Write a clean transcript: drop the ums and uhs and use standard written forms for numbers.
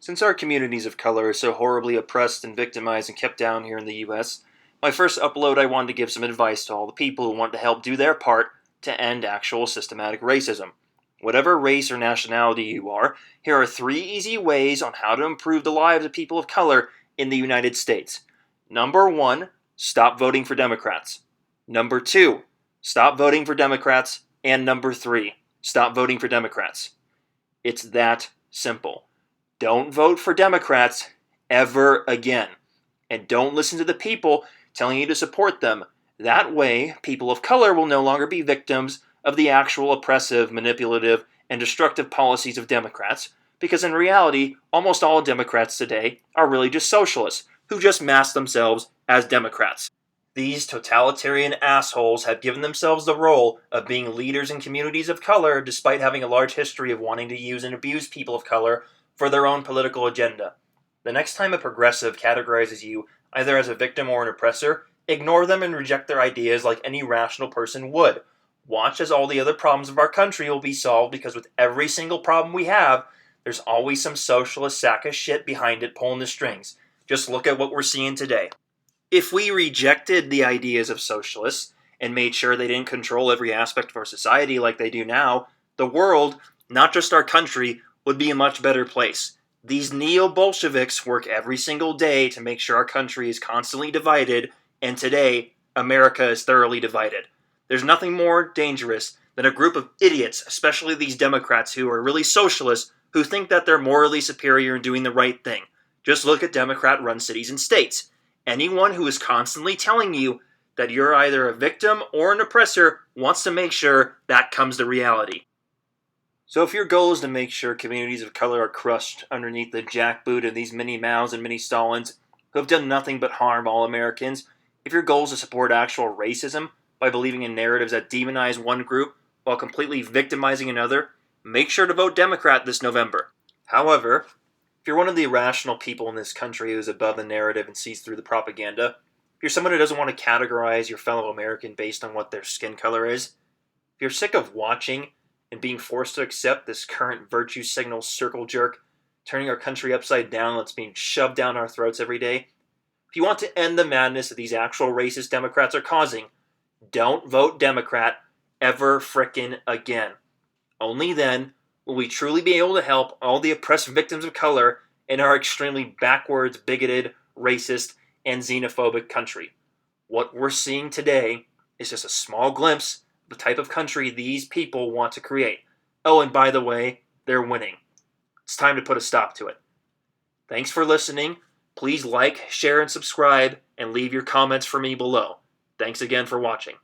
Since our communities of color are so horribly oppressed and victimized and kept down here in the US, my first upload I wanted to give some advice to all the people who want to help do their part to end actual systematic racism. Whatever race or nationality you are, here are 3 easy ways on how to improve the lives of people of color in the United States. Number 1, stop voting for Democrats. Number 2, stop voting for Democrats. And number 3, stop voting for Democrats. It's that simple. Don't vote for Democrats ever again. And don't listen to the people telling you to support them. That way, people of color will no longer be victims of the actual oppressive, manipulative, and destructive policies of Democrats, because in reality, almost all Democrats today are really just socialists who just mask themselves as Democrats. These totalitarian assholes have given themselves the role of being leaders in communities of color despite having a large history of wanting to use and abuse people of color for their own political agenda. The next time a progressive categorizes you either as a victim or an oppressor, ignore them and reject their ideas like any rational person would. Watch as all the other problems of our country will be solved, because with every single problem we have, there's always some socialist sack of shit behind it pulling the strings. Just look at what we're seeing today. If we rejected the ideas of socialists and made sure they didn't control every aspect of our society like they do now, the world, not just our country, would be a much better place. These neo-Bolsheviks work every single day to make sure our country is constantly divided, and today, America is thoroughly divided. There's nothing more dangerous than a group of idiots, especially these Democrats who are really socialists, who think that they're morally superior and doing the right thing. Just look at Democrat-run cities and states. Anyone who is constantly telling you that you're either a victim or an oppressor wants to make sure that comes to reality. So if your goal is to make sure communities of color are crushed underneath the jackboot of these mini Maos and mini Stalins who have done nothing but harm all Americans, if your goal is to support actual racism by believing in narratives that demonize one group while completely victimizing another, make sure to vote Democrat this November. However, if you're one of the irrational people in this country who's above the narrative and sees through the propaganda, if you're someone who doesn't want to categorize your fellow American based on what their skin color is, if you're sick of watching and being forced to accept this current virtue signal circle jerk, turning our country upside down that's being shoved down our throats every day, if you want to end the madness that these actual racist Democrats are causing, don't vote Democrat ever frickin' again. Only then will we truly be able to help all the oppressed victims of color in our extremely backwards, bigoted, racist, and xenophobic country. What we're seeing today is just a small glimpse of the type of country these people want to create. Oh, and by the way, they're winning. It's time to put a stop to it. Thanks for listening. Please like, share, and subscribe, and leave your comments for me below. Thanks again for watching.